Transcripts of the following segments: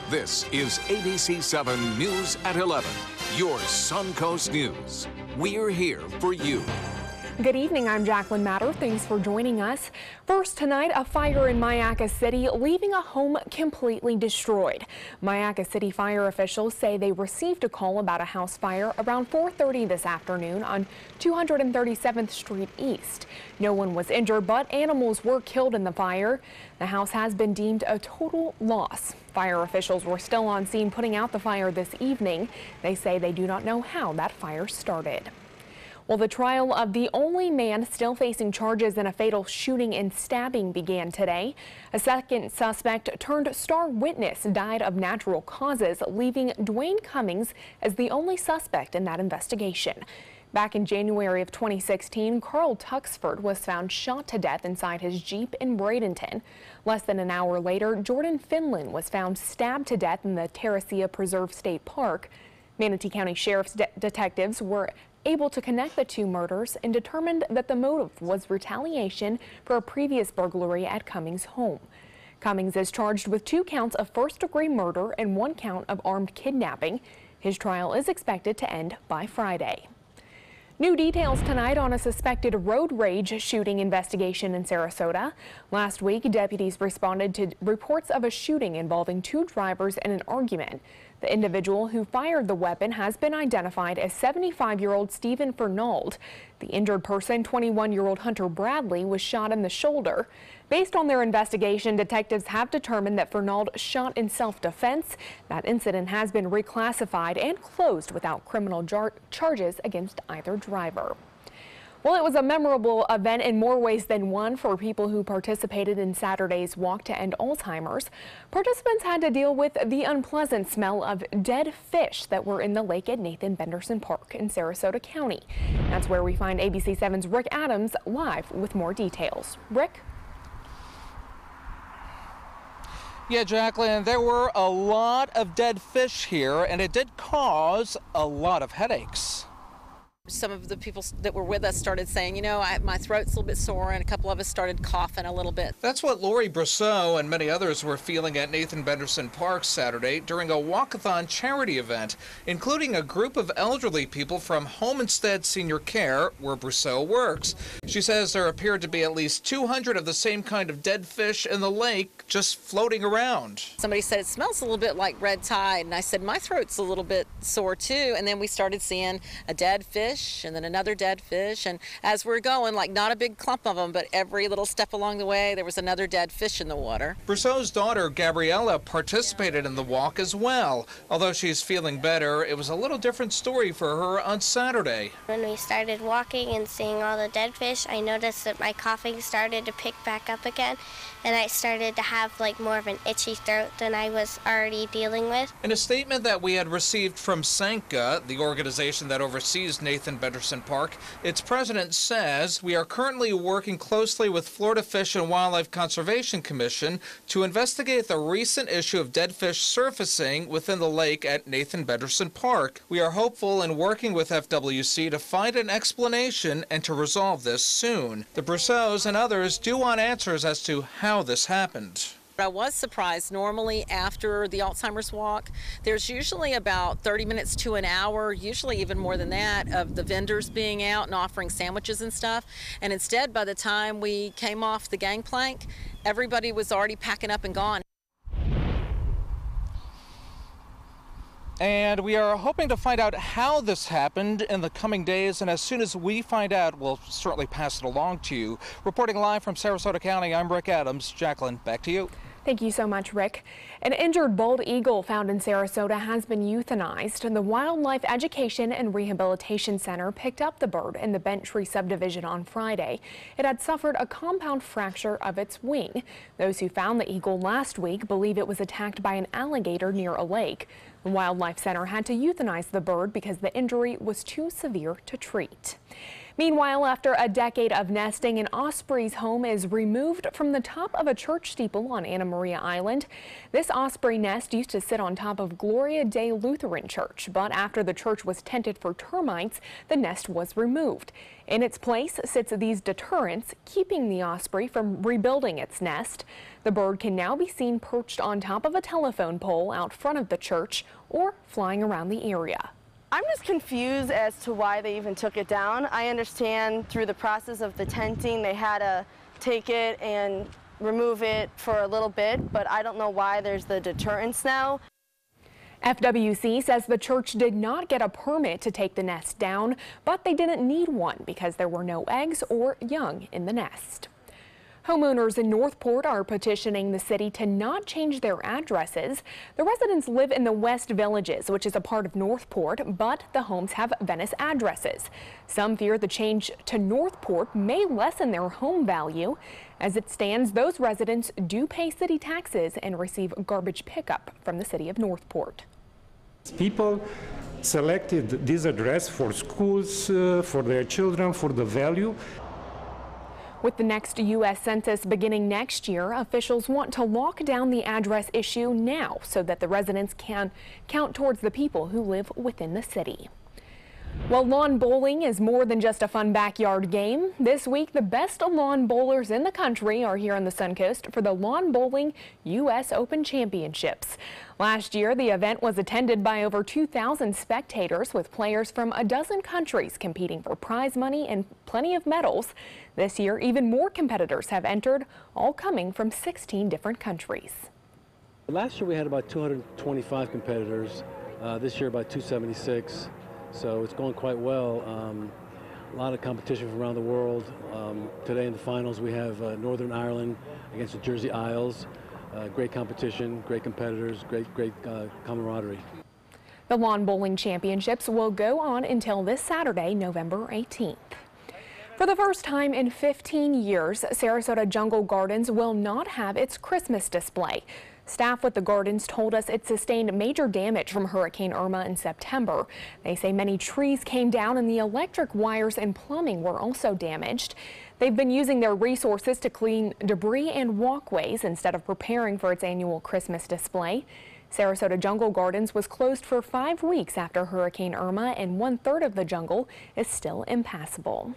This is ABC 7 News at 11, your Suncoast News. We're here for you. Good evening, I'm Jacqueline Matter. Thanks for joining us. First tonight, a fire in Myakka City, leaving a home completely destroyed. Myakka City fire officials say they received a call about a house fire around 4:30 this afternoon on 237th Street East. No one was injured, but animals were killed in the fire. The house has been deemed a total loss. Fire officials were still on scene putting out the fire this evening. They say they do not know how that fire started. Well, the trial of the only man still facing charges in a fatal shooting and stabbing began today. A second suspect turned star witness died of natural causes, leaving Dwayne Cummings as the only suspect in that investigation. Back in January of 2016, Carl Tuxford was found shot to death inside his Jeep in Bradenton. Less than an hour later, Jordan Finlan was found stabbed to death in the Terracea Preserve State Park. Manatee County Sheriff's detectives were able to connect the two murders and determined that the motive was retaliation for a previous burglary at Cummings' home. Cummings is charged with 2 counts of first-degree murder and 1 count of armed kidnapping. His trial is expected to end by Friday. New details tonight on a suspected road rage shooting investigation in Sarasota. Last week, deputies responded to reports of a shooting involving 2 drivers and an argument. The individual who fired the weapon has been identified as 75-year-old Stephen Fernald. The injured person, 21-year-old Hunter Bradley, was shot in the shoulder. Based on their investigation, detectives have determined that Fernald shot in self-defense. That incident has been reclassified and closed without criminal charges against either driver. Well, it was a memorable event in more ways than one for people who participated in Saturday's Walk to End Alzheimer's. Participants had to deal with the unpleasant smell of dead fish that were in the lake at Nathan Benderson Park in Sarasota County. That's where we find ABC 7's Rick Adams live with more details. Rick? Yeah, Jacqueline, there were a lot of dead fish here, and it did cause a lot of headaches. Some of the people that were with us started saying, you know, my throat's a little bit sore, and a couple of us started coughing a little bit. That's what Lori Brousseau and many others were feeling at Nathan Benderson Park Saturday during a walkathon charity event, including a group of elderly people from Home Instead Senior Care, where Brousseau works. She says there appeared to be at least 200 of the same kind of dead fish in the lake just floating around. Somebody said it smells a little bit like red tide, and I said my throat's a little bit sore too, and then we started seeing a dead fish and then another dead fish, and as we're going, like not a big clump of them, but every little step along the way there was another dead fish in the water. Brousseau's daughter Gabriella participated in the walk as well. Although she's feeling better, it was a little different story for her on Saturday. When we started walking and seeing all the dead fish, I noticed that my coughing started to pick back up again, and I started to have like more of an itchy throat than I was already dealing with. In a statement that we had received from Sanka, the organization that oversees Nathan Benderson Park, its president says, we are currently working closely with Florida Fish and Wildlife Conservation Commission to investigate the recent issue of dead fish surfacing within the lake at Nathan Benderson Park. We are hopeful in working with FWC to find an explanation and to resolve this soon. The Brousseaus and others do want answers as to how this happened. I was surprised. Normally after the Alzheimer's walk, there's usually about 30 minutes to an hour, usually even more than that, of the vendors being out and offering sandwiches and stuff. And instead, by the time we came off the gangplank, everybody was already packing up and gone. And we are hoping to find out how this happened in the coming days, and as soon as we find out, we'll certainly pass it along to you. Reporting live from Sarasota County, I'm Rick Adams. Jacqueline, back to you. Thank you so much, Rick. An injured bald eagle found in Sarasota has been euthanized. The Wildlife Education and Rehabilitation Center picked up the bird in the Bent Tree subdivision on Friday. It had suffered a compound fracture of its wing. Those who found the eagle last week believe it was attacked by an alligator near a lake. The Wildlife Center had to euthanize the bird because the injury was too severe to treat. Meanwhile, after a decade of nesting, an osprey's home is removed from the top of a church steeple on Anna Maria Island. This osprey nest used to sit on top of Gloria Dei Lutheran Church, but after the church was tented for termites, the nest was removed. In its place sits these deterrents, keeping the osprey from rebuilding its nest. The bird can now be seen perched on top of a telephone pole out front of the church or flying around the area. I'm just confused as to why they even took it down. I understand through the process of the tenting they had to take it and remove it for a little bit, but I don't know why there's the deterrents now. FWC says the church did not get a permit to take the nest down, but they didn't need one because there were no eggs or young in the nest. Homeowners in Northport are petitioning the city to not change their addresses. The residents live in the West Villages, which is a part of Northport, but the homes have Venice addresses. Some fear the change to Northport may lessen their home value. As it stands, those residents do pay city taxes and receive garbage pickup from the city of Northport. People selected this address for schools, for their children, for the value. With the next U.S. Census beginning next year, officials want to lock down the address issue now so that the residents can count towards the people who live within the city. Well, lawn bowling is more than just a fun backyard game. This week, the best lawn bowlers in the country are here on the Suncoast for the Lawn Bowling U.S. Open Championships. Last year, the event was attended by over 2,000 spectators, with players from a dozen countries competing for prize money and plenty of medals. This year, even more competitors have entered, all coming from 16 different countries. Last year, we had about 225 competitors. This year, about 276. So it's going quite well. A lot of competition from around the world. Today in the finals we have Northern Ireland against the Jersey Isles. Great competition, great competitors, great camaraderie. The Lawn Bowling Championships will go on until this Saturday, November 18th. For the first time in 15 years, Sarasota Jungle Gardens will not have its Christmas display. Staff with the gardens told us it sustained major damage from Hurricane Irma in September. They say many trees came down and the electric wires and plumbing were also damaged. They've been using their resources to clean debris and walkways instead of preparing for its annual Christmas display. Sarasota Jungle Gardens was closed for 5 weeks after Hurricane Irma, and 1/3 of the jungle is still impassable.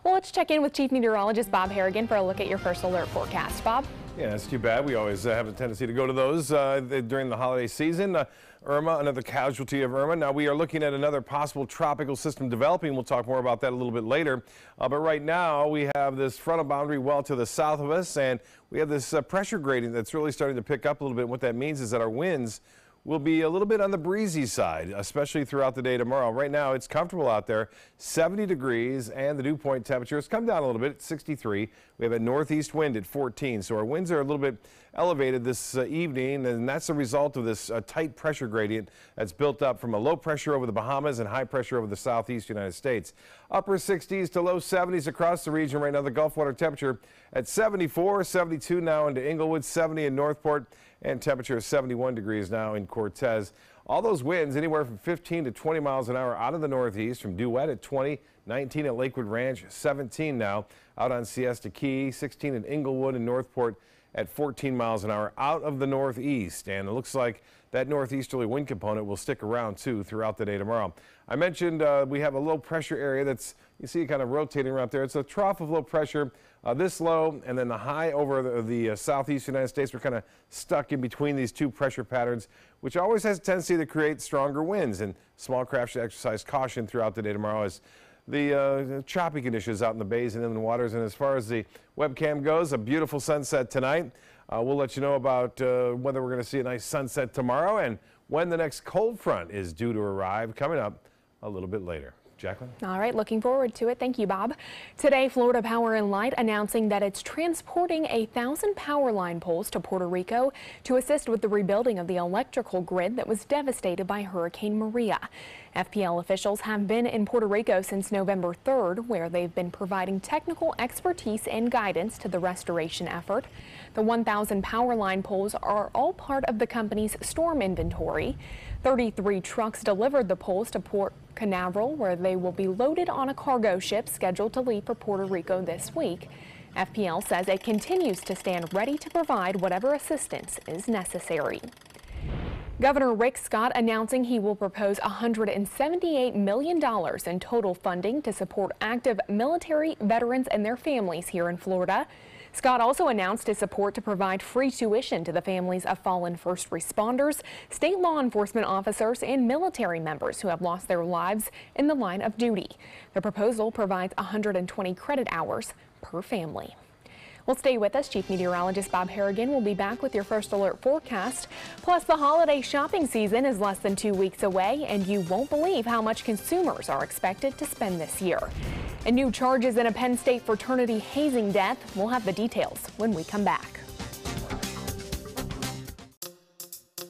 Well, let's check in with Chief Meteorologist Bob Harrigan for a look at your first alert forecast. Bob? Yeah, it's too bad. We always have a tendency to go to those during the holiday season. Irma, another casualty of Irma. Now we are looking at another possible tropical system developing. We'll talk more about that a little bit later. But right now we have this frontal boundary well to the south of us, and we have this pressure gradient that's really starting to pick up a little bit. What that means is that our winds will be a little bit on the breezy side, especially throughout the day tomorrow. Right now, it's comfortable out there, 70 degrees, and the dew point temperature has come down a little bit at 63. We have a northeast wind at 14, so our winds are a little bit elevated this evening, and that's a result of this tight pressure gradient that's built up from a low pressure over the Bahamas and high pressure over the southeast United States. Upper 60s to low 70s across the region right now. The Gulf water temperature at 74, 72 now into Inglewood, 70 in Northport, and temperature is 71 degrees now in Cortez. All those winds anywhere from 15 to 20 miles an hour out of the northeast, from Duet at 20, 19 at Lakewood Ranch, 17 now out on Siesta Key, 16 in Inglewood and Northport at 14 miles an hour out of the northeast. And it looks like that northeasterly wind component will stick around too throughout the day tomorrow. I mentioned we have a low pressure area that's, you see it kind of rotating around there. It's a trough of low pressure, this low, and then the high over the southeast United States. We're kind of stuck in between these two pressure patterns, which always has a tendency to create stronger winds, and small craft should exercise caution throughout the day tomorrow as the choppy conditions out in the bays and inland waters. And as far as the webcam goes, a beautiful sunset tonight. We'll let you know about whether we're going to see a nice sunset tomorrow and when the next cold front is due to arrive, coming up a little bit later. Jacqueline? All right, looking forward to it. Thank you, Bob. Today, Florida Power and Light announcing that it's transporting 1,000 power line poles to Puerto Rico to assist with the rebuilding of the electrical grid that was devastated by Hurricane Maria. FPL officials have been in Puerto Rico since November 3rd, where they've been providing technical expertise and guidance to the restoration effort. The 1,000 power line poles are all part of the company's storm inventory. 33 trucks delivered the poles to Canaveral, where they will be loaded on a cargo ship scheduled to leave for Puerto Rico this week. FPL says it continues to stand ready to provide whatever assistance is necessary. Governor Rick Scott announcing he will propose $178 million in total funding to support active military veterans and their families here in Florida. Scott also announced his support to provide free tuition to the families of fallen first responders, state law enforcement officers, and military members who have lost their lives in the line of duty. The proposal provides 120 credit hours per family. Well, stay with us. Chief Meteorologist Bob Harrigan will be back with your first alert forecast. Plus, the holiday shopping season is less than 2 weeks away, and you won't believe how much consumers are expected to spend this year. And new charges in a Penn State fraternity hazing death. We'll have the details when we come back.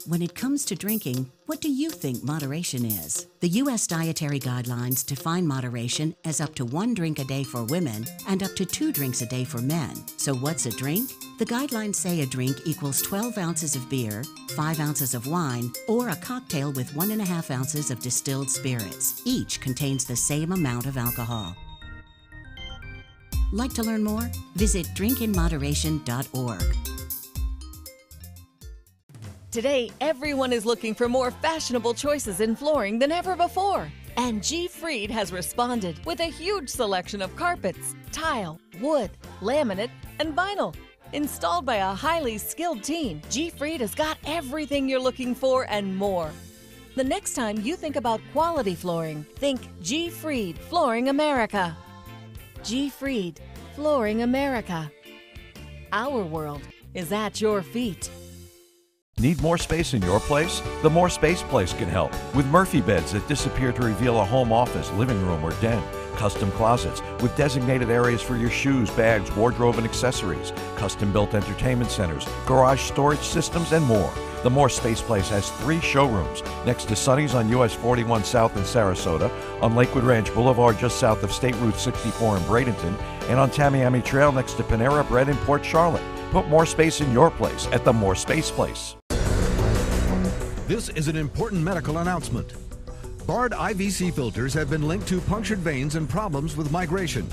When it comes to drinking, what do you think moderation is? The U.S. Dietary Guidelines define moderation as up to 1 drink a day for women and up to 2 drinks a day for men. So what's a drink? The guidelines say a drink equals 12 ounces of beer, 5 ounces of wine, or a cocktail with 1.5 ounces of distilled spirits. Each contains the same amount of alcohol. Like to learn more? Visit drinkinmoderation.org. Today, everyone is looking for more fashionable choices in flooring than ever before. And G. Fried has responded with a huge selection of carpets, tile, wood, laminate, and vinyl. Installed by a highly skilled team, G. Fried has got everything you're looking for and more. The next time you think about quality flooring, think G. Fried Flooring America. G. Fried Flooring America. Our world is at your feet. Need more space in your place? The More Space Place can help with Murphy beds that disappear to reveal a home office, living room, or den. Custom closets with designated areas for your shoes, bags, wardrobe, and accessories. Custom-built entertainment centers, garage storage systems, and more. The More Space Place has 3 showrooms next to Sonny's on US 41 South in Sarasota, on Lakewood Ranch Boulevard just south of State Route 64 in Bradenton, and on Tamiami Trail next to Panera Bread in Port Charlotte. Put more space in your place at the More Space Place. This is an important medical announcement. Bard IVC filters have been linked to punctured veins and problems with migration.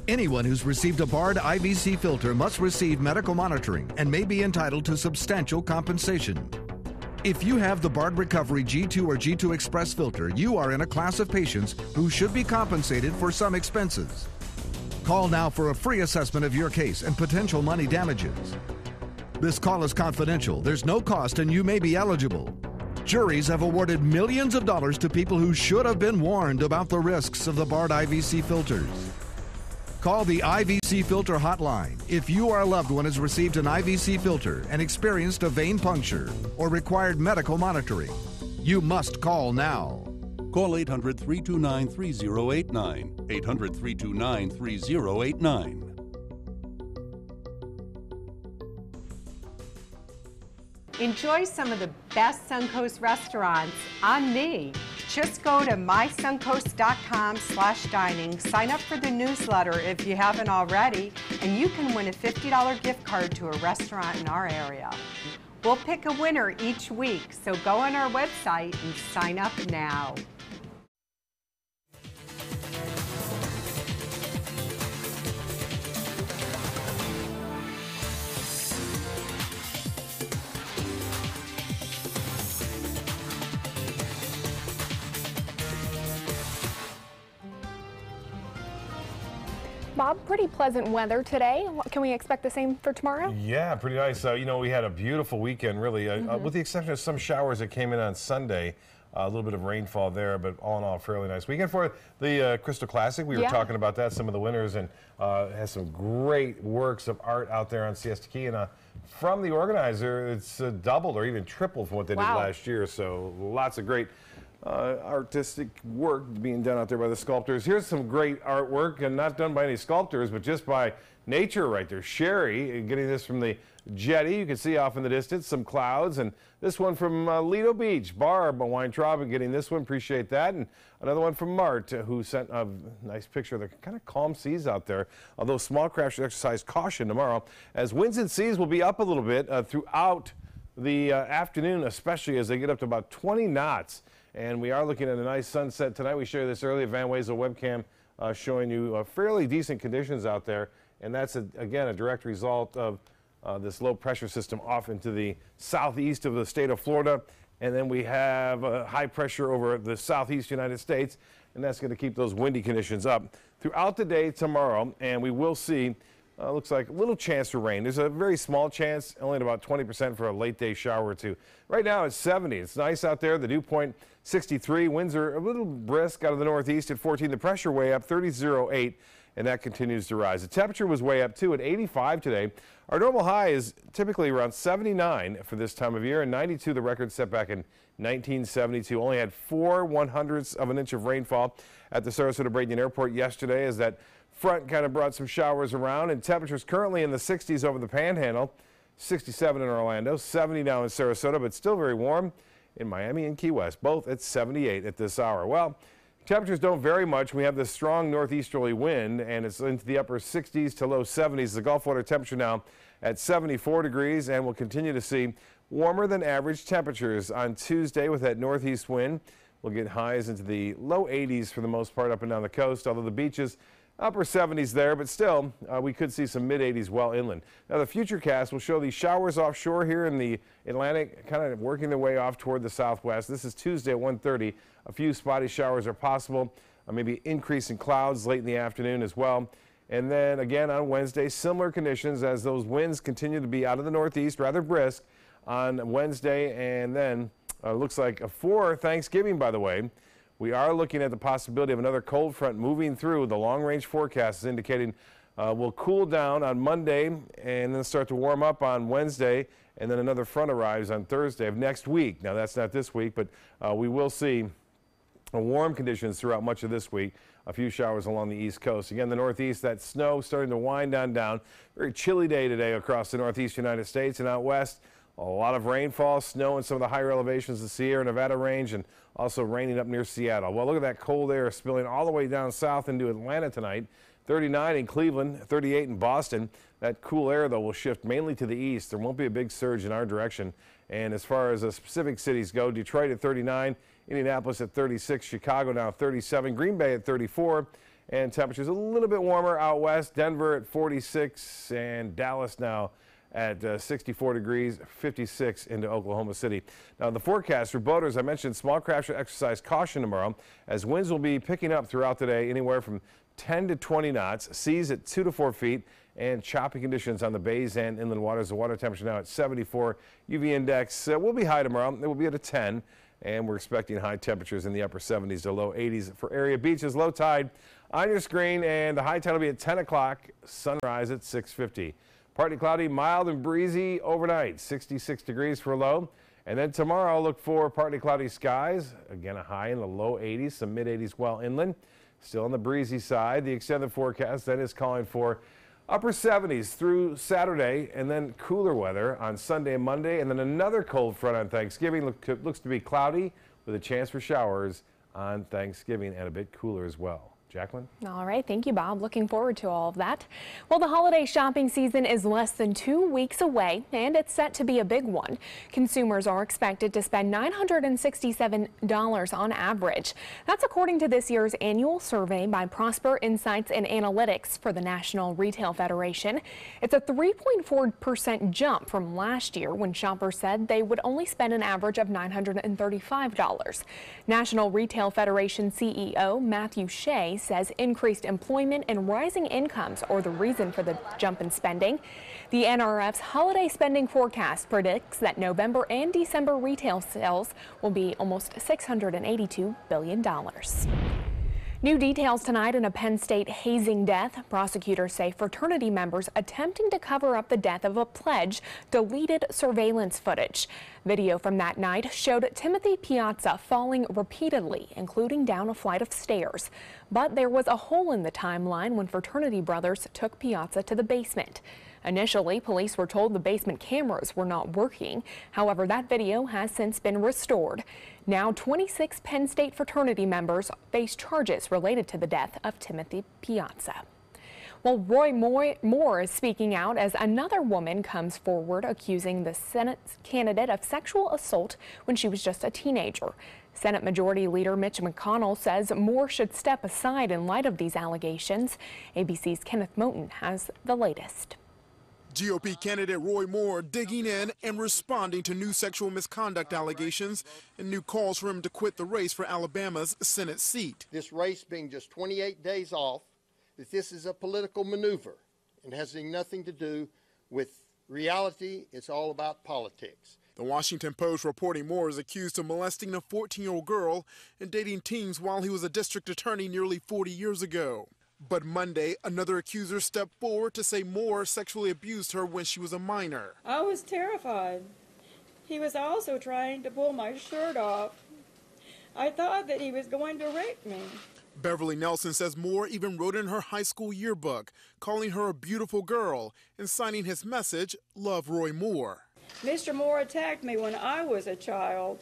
Anyone who's received a Bard IVC filter must receive medical monitoring and may be entitled to substantial compensation. If you have the Bard Recovery G2 or G2 Express filter, you are in a class of patients who should be compensated for some expenses. Call now for a free assessment of your case and potential money damages. This call is confidential. There's no cost and you may be eligible. Juries have awarded millions of dollars to people who should have been warned about the risks of the Bard IVC filters. Call the IVC Filter Hotline if you or a loved one has received an IVC filter and experienced a vein puncture or required medical monitoring. You must call now. Call 800-329-3089. 800-329-3089. Enjoy some of the best Suncoast restaurants on me. Just go to mysuncoast.com/dining, sign up for the newsletter if you haven't already, and you can win a $50 gift card to a restaurant in our area. We'll pick a winner each week, so go on our website and sign up now. Bob, pretty pleasant weather today. Can we expect the same for tomorrow? Yeah, pretty nice. You know, we had a beautiful weekend, really, with the exception of some showers that came in on Sunday. A little bit of rainfall there, but all in all, fairly nice weekend for the Crystal Classic. We were talking about that, some of the winners, and has some great works of art out there on Siesta Key. And from the organizer, it's doubled or even tripled from what they did last year. So lots of great artistic work being done out there by the sculptors. Here's some great artwork, and not done by any sculptors, but just by nature right there. Sherry getting this from the jetty. You can see off in the distance some clouds, and this one from Lido Beach. Barb Weintraub getting this one. Appreciate that. And another one from Mart, who sent a nice picture of the kind of calm seas out there, although small craft should exercise caution tomorrow, as winds and seas will be up a little bit throughout the afternoon, especially as they get up to about 20 knots. And we are looking at a nice sunset tonight. We showed you this earlier, Van Wezel webcam showing you fairly decent conditions out there. And that's, again, a direct result of this low pressure system off into the southeast of the state of Florida. And then we have high pressure over the southeast United States. And that's going to keep those windy conditions up throughout the day tomorrow. And we will see, looks like a little chance for rain. There's a very small chance, only at about 20% for a late day shower or two. Right now it's 70. It's nice out there. The dew point 63. Winds are a little brisk out of the northeast at 14. The pressure way up 30.08, and that continues to rise. The temperature was way up too at 85 today. Our normal high is typically around 79 for this time of year, and 92 the record set back in 1972. Only had 4/100ths of an inch of rainfall at the Sarasota-Bradenton Airport yesterday as that front kind of brought some showers around, and temperatures currently in the 60s over the Panhandle, 67 in Orlando, 70 now in Sarasota, but still very warm in Miami and Key West, both at 78 at this hour. Well, temperatures don't vary much. We have this strong northeasterly wind, and it's into the upper 60s to low 70s. The Gulf water temperature now at 74 degrees, and we'll continue to see warmer than average temperatures on Tuesday with that northeast wind. We'll get highs into the low 80s for the most part up and down the coast, although the beaches upper 70s there, but still we could see some mid 80s well inland. Now the futurecast will show these showers offshore here in the Atlantic, kind of working their way off toward the southwest. This is Tuesday at 1:30. A few spotty showers are possible, maybe increase in clouds late in the afternoon as well. And then again on Wednesday, similar conditions as those winds continue to be out of the northeast, rather brisk on Wednesday. And then looks like for Thanksgiving, by the way, we are looking at the possibility of another cold front moving through. The long-range forecast is indicating we'll cool down on Monday and then start to warm up on Wednesday, and then another front arrives on Thursday of next week. Now, that's not this week, but we will see warm conditions throughout much of this week. A few showers along the east coast. Again, the northeast, that snow starting to wind on down. Very chilly day today across the northeast United States, and out west, a lot of rainfall, snow in some of the higher elevations of the Sierra Nevada range, and also raining up near Seattle. Well, look at that cold air spilling all the way down south into Atlanta tonight. 39 in Cleveland, 38 in Boston. That cool air, though, will shift mainly to the east. There won't be a big surge in our direction. And as far as specific cities go, Detroit at 39, Indianapolis at 36, Chicago now 37, Green Bay at 34, and temperatures a little bit warmer out west. Denver at 46, and Dallas now at 64 degrees, 56 into Oklahoma City. Now the forecast for boaters, I mentioned small craft should exercise caution tomorrow as winds will be picking up throughout the day, anywhere from 10 to 20 knots, seas at 2 to 4 feet, and choppy conditions on the bays and inland waters. The water temperature now at 74. UV index will be high tomorrow. It will be at a 10, and we're expecting high temperatures in the upper 70s to low 80s for area beaches. Low tide on your screen, and the high tide will be at 10 o'clock, sunrise at 6:50. Partly cloudy, mild and breezy overnight, 66 degrees for a low. And then tomorrow, look for partly cloudy skies. Again, a high in the low 80s, some mid 80s well inland. Still on the breezy side. The extended forecast then is calling for upper 70s through Saturday, and then cooler weather on Sunday and Monday, and then another cold front on Thanksgiving. Looks to be cloudy with a chance for showers on Thanksgiving, and a bit cooler as well. Jacqueline? All right. Thank you, Bob. Looking forward to all of that. Well, the holiday shopping season is less than 2 weeks away, and it's set to be a big one. Consumers are expected to spend $967 on average. That's according to this year's annual survey by Prosper Insights and Analytics for the National Retail Federation. It's a 3.4% jump from last year when shoppers said they would only spend an average of $935. National Retail Federation CEO Matthew Shea says increased employment and rising incomes are the reason for the jump in spending. The NRF's holiday spending forecast predicts that November and December retail sales will be almost $682 billion. New details tonight in a Penn State hazing death. Prosecutors say fraternity members attempting to cover up the death of a pledge deleted surveillance footage. Video from that night showed Timothy Piazza falling repeatedly, including down a flight of stairs. But there was a hole in the timeline when fraternity brothers took Piazza to the basement. Initially, police were told the basement cameras were not working. However, that video has since been restored. Now, 26 Penn State fraternity members face charges related to the death of Timothy Piazza. Well, Roy Moore is speaking out as another woman comes forward accusing the Senate candidate of sexual assault when she was just a teenager. Senate Majority Leader Mitch McConnell says Moore should step aside in light of these allegations. ABC's Kenneth Moten has the latest. GOP candidate Roy Moore digging in and responding to new sexual misconduct allegations and new calls for him to quit the race for Alabama's Senate seat. This race being just 28 days off, that this is a political maneuver and has nothing to do with reality. It's all about politics. The Washington Post reporting Moore is accused of molesting a 14-year-old girl and dating teens while he was a district attorney nearly 40 years ago. But Monday, another accuser stepped forward to say Moore sexually abused her when she was a minor. I was terrified. He was also trying to pull my shirt off. I thought that he was going to rape me. Beverly Nelson says Moore even wrote in her high school yearbook, calling her a beautiful girl and signing his message, "Love Roy Moore." Mr. Moore attacked me when I was a child.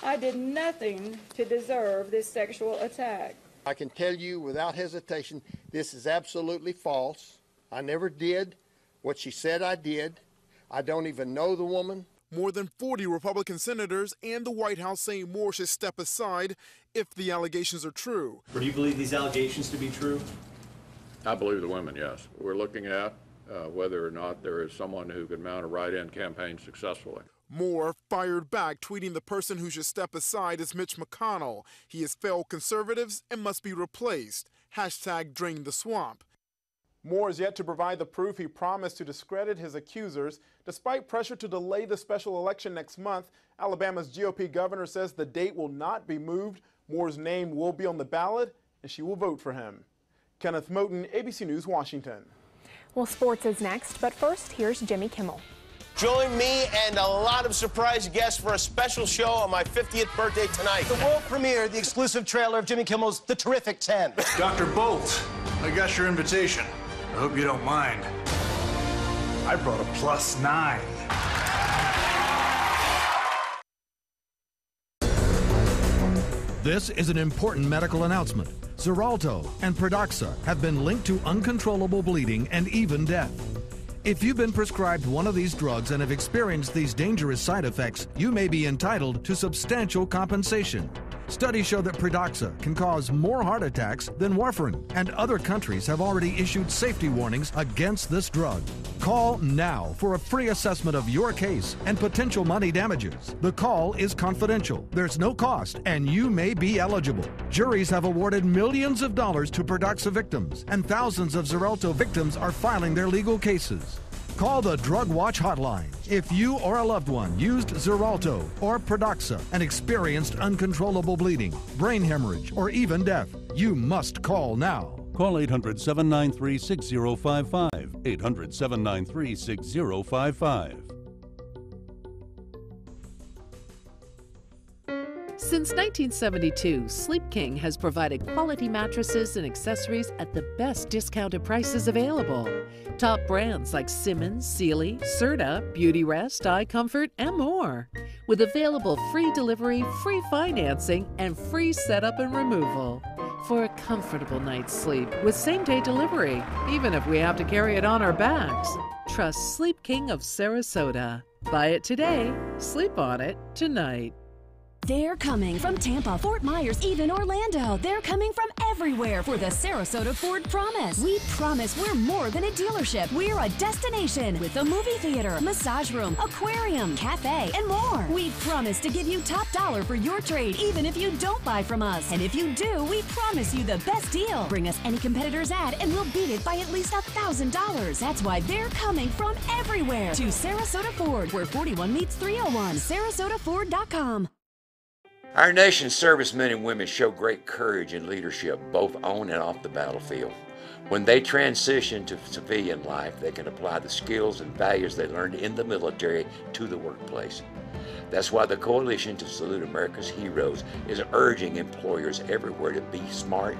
I did nothing to deserve this sexual attack. I can tell you without hesitation, this is absolutely false. I never did what she said I did. I don't even know the woman. More than 40 Republican senators and the White House saying Moore should step aside if the allegations are true. Do you believe these allegations to be true? I believe the women, yes. We're looking at whether or not there is someone who could mount a write-in campaign successfully. Moore fired back, tweeting the person who should step aside is Mitch McConnell. He has failed conservatives and must be replaced. #drain the swamp. Moore is yet to provide the proof he promised to discredit his accusers. Despite pressure to delay the special election next month, Alabama's GOP governor says the date will not be moved. Moore's name will be on the ballot, and she will vote for him. Kenneth Moten, ABC News, Washington. Well, sports is next, but first, here's Jimmy Kimmel. Join me and a lot of surprise guests for a special show on my 50th birthday tonight. The world premiere, the exclusive trailer of Jimmy Kimmel's The Terrific 10. Dr. Bolt, I got your invitation. I hope you don't mind. I brought a +9. This is an important medical announcement. Xarelto and Pradaxa have been linked to uncontrollable bleeding and even death. If you've been prescribed one of these drugs and have experienced these dangerous side effects, you may be entitled to substantial compensation. Studies show that Pradaxa can cause more heart attacks than warfarin, and other countries have already issued safety warnings against this drug. Call now for a free assessment of your case and potential money damages. The call is confidential, there's no cost, and you may be eligible. Juries have awarded millions of dollars to Pradaxa victims, and thousands of Xarelto victims are filing their legal cases. Call the Drug Watch hotline if you or a loved one used Xarelto or Pradaxa and experienced uncontrollable bleeding, brain hemorrhage, or even death. You must call now. Call 800-793-6055, 800-793-6055. Since 1972, Sleep King has provided quality mattresses and accessories at the best discounted prices available. Top brands like Simmons, Sealy, Serta, Beautyrest, iComfort, and more. With available free delivery, free financing, and free setup and removal. For a comfortable night's sleep with same-day delivery, even if we have to carry it on our backs. Trust Sleep King of Sarasota. Buy it today, sleep on it tonight. They're coming from Tampa, Fort Myers, even Orlando. They're coming from everywhere for the Sarasota Ford Promise. We promise we're more than a dealership. We're a destination with a movie theater, massage room, aquarium, cafe, and more. We promise to give you top dollar for your trade, even if you don't buy from us. And if you do, we promise you the best deal. Bring us any competitor's ad and we'll beat it by at least $1,000. That's why they're coming from everywhere to Sarasota Ford, where 41 meets 301. SarasotaFord.com. Our nation's servicemen and women show great courage and leadership both on and off the battlefield. When they transition to civilian life, they can apply the skills and values they learned in the military to the workplace. That's why the Coalition to Salute America's Heroes is urging employers everywhere to be smart,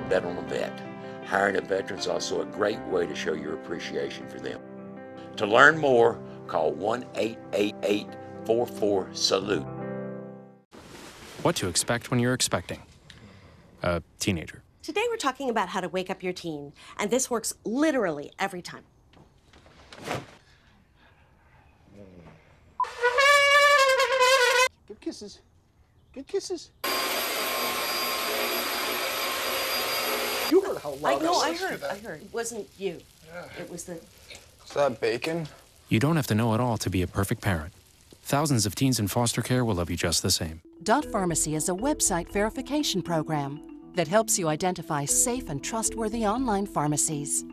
bet on a vet. Hiring a veteran is also a great way to show your appreciation for them. To learn more, call 1-888-44-SALUTE. What to expect when you're expecting a teenager. Today we're talking about how to wake up your teen, and this works literally every time. Give kisses. Give kisses. You heard how loud I heard. It wasn't you. It was the... Is that bacon? You don't have to know it all to be a perfect parent. Thousands of teens in foster care will love you just the same. Dot Pharmacy is a website verification program that helps you identify safe and trustworthy online pharmacies.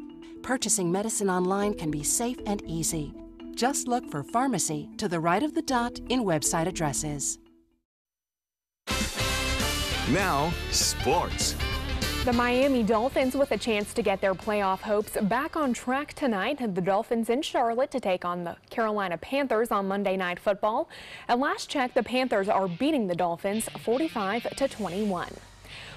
Purchasing medicine online can be safe and easy. Just look for pharmacy to the right of the dot in website addresses. Now, sports. The Miami Dolphins with a chance to get their playoff hopes back on track tonight. The Dolphins in Charlotte to take on the Carolina Panthers on Monday Night Football. At last check, the Panthers are beating the Dolphins 45-21.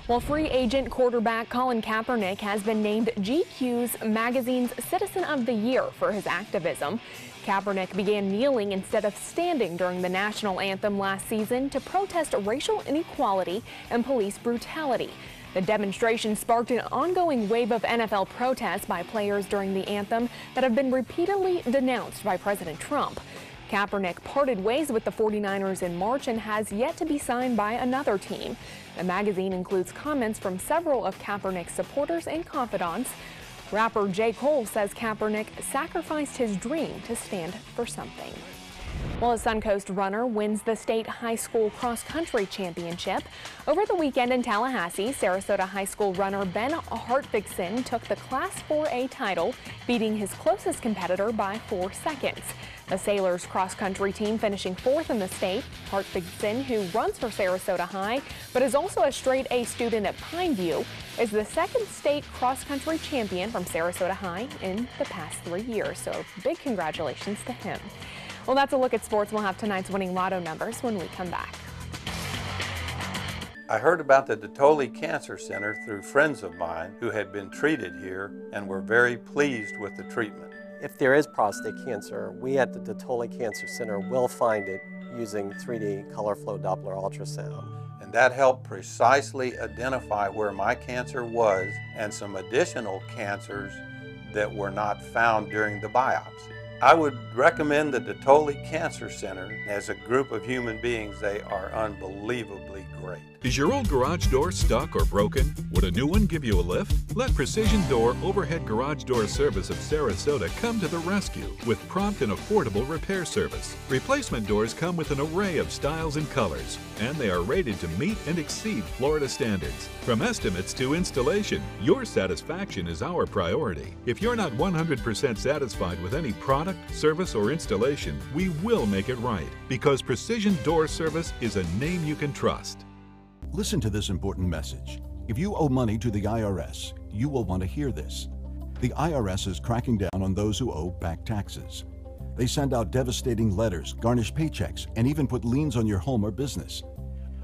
Well, free agent quarterback Colin Kaepernick has been named GQ's magazine's Citizen of the Year for his activism. Kaepernick began kneeling instead of standing during the national anthem last season to protest racial inequality and police brutality. The demonstration sparked an ongoing wave of NFL protests by players during the anthem that have been repeatedly denounced by President Trump. Kaepernick parted ways with the 49ers in March and has yet to be signed by another team. The magazine includes comments from several of Kaepernick's supporters and confidants. Rapper J. Cole says Kaepernick sacrificed his dream to stand for something. Well, a Suncoast runner wins the state high school cross-country championship. Over the weekend in Tallahassee, Sarasota High School runner Ben Hartvigsen took the Class 4A title, beating his closest competitor by 4 seconds. The Sailors cross-country team finishing 4th in the state. Hartvigsen, who runs for Sarasota High, but is also a straight-A student at Pineview, is the second state cross-country champion from Sarasota High in the past 3 years. So big congratulations to him. Well, that's a look at sports. We'll have tonight's winning lotto numbers when we come back. I heard about the Dotole Cancer Center through friends of mine who had been treated here and were very pleased with the treatment. If there is prostate cancer, we at the Dotole Cancer Center will find it using 3D color flow Doppler ultrasound. And that helped precisely identify where my cancer was and some additional cancers that were not found during the biopsy. I would recommend the Dotole Cancer Center. As a group of human beings, they are unbelievably great. Is your old garage door stuck or broken? Would a new one give you a lift? Let Precision Door Overhead Garage Door Service of Sarasota come to the rescue with prompt and affordable repair service. Replacement doors come with an array of styles and colors, and they are rated to meet and exceed Florida standards. From estimates to installation, your satisfaction is our priority. If you're not 100% satisfied with any product, service, or installation, we will make it right, because Precision Door Service is a name you can trust. Listen to this important message. If you owe money to the IRS, you will want to hear this. The IRS is cracking down on those who owe back taxes. They send out devastating letters, garnish paychecks, and even put liens on your home or business.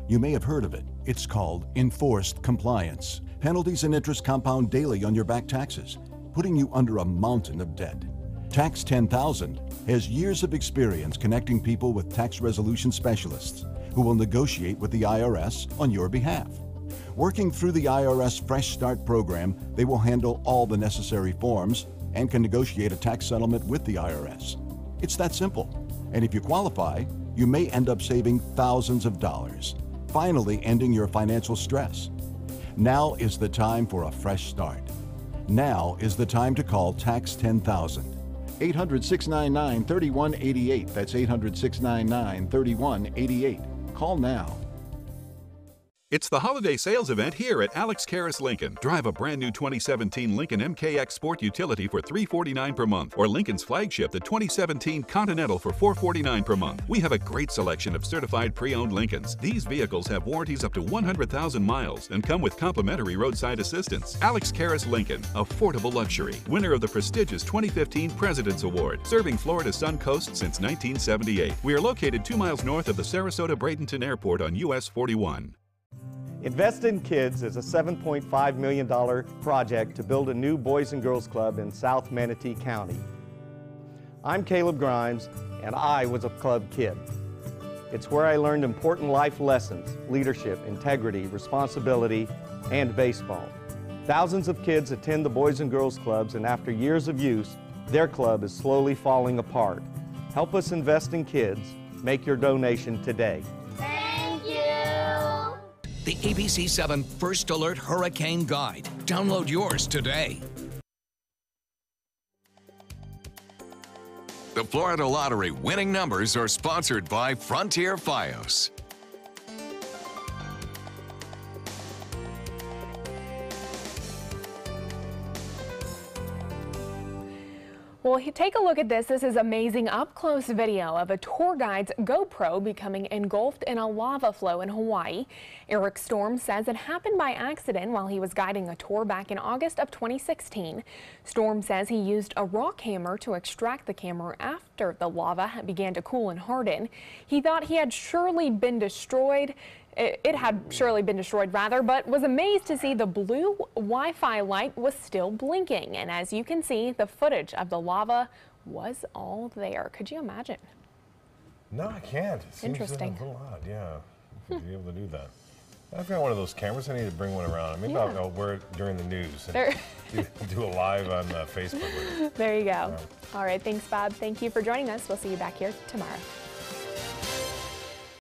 You may have heard of it. It's called enforced compliance. Penalties and interest compound daily on your back taxes, putting you under a mountain of debt. Tax 10,000 has years of experience connecting people with tax resolution specialists who will negotiate with the IRS on your behalf. Working through the IRS Fresh Start program, they will handle all the necessary forms and can negotiate a tax settlement with the IRS. It's that simple. And if you qualify, you may end up saving thousands of dollars, finally ending your financial stress. Now is the time for a fresh start. Now is the time to call Tax 10,000. 800-699-3188. That's 800-699-3188. Call now. It's the holiday sales event here at Alex Karras Lincoln. Drive a brand new 2017 Lincoln MKX Sport Utility for $349 per month, or Lincoln's flagship, the 2017 Continental, for $449 per month. We have a great selection of certified pre-owned Lincolns. These vehicles have warranties up to 100,000 miles and come with complimentary roadside assistance. Alex Karras Lincoln, affordable luxury. Winner of the prestigious 2015 President's Award, serving Florida's Sun Coast since 1978. We are located 2 miles north of the Sarasota-Bradenton Airport on US 41. Invest in Kids is a $7.5 million project to build a new Boys and Girls Club in South Manatee County. I'm Caleb Grimes, and I was a club kid. It's where I learned important life lessons, leadership, integrity, responsibility, and baseball. Thousands of kids attend the Boys and Girls Clubs, and after years of use, their club is slowly falling apart. Help us invest in kids. Make your donation today. Thank you. The ABC7 First Alert Hurricane Guide. Download yours today. The Florida Lottery winning numbers are sponsored by Frontier Fios. Well, take a look at this. This is amazing up-close video of a tour guide's GoPro becoming engulfed in a lava flow in Hawaii. Eric Storm says it happened by accident while he was guiding a tour back in August of 2016. Storm says he used a rock hammer to extract the camera after the lava began to cool and harden. He thought he had surely been destroyed. It had surely been destroyed rather, but was amazed to see the blue Wi-Fi light was still blinking. And as you can see, the footage of the lava was all there. Could you imagine? No, I can't. It seems interesting. A little odd, yeah, to be able to do that. I've got one of those cameras. I need to bring one around. Maybe I'll wear it during the news and do a live on Facebook with it. There you go. All right, thanks, Bob. Thank you for joining us. We'll see you back here tomorrow.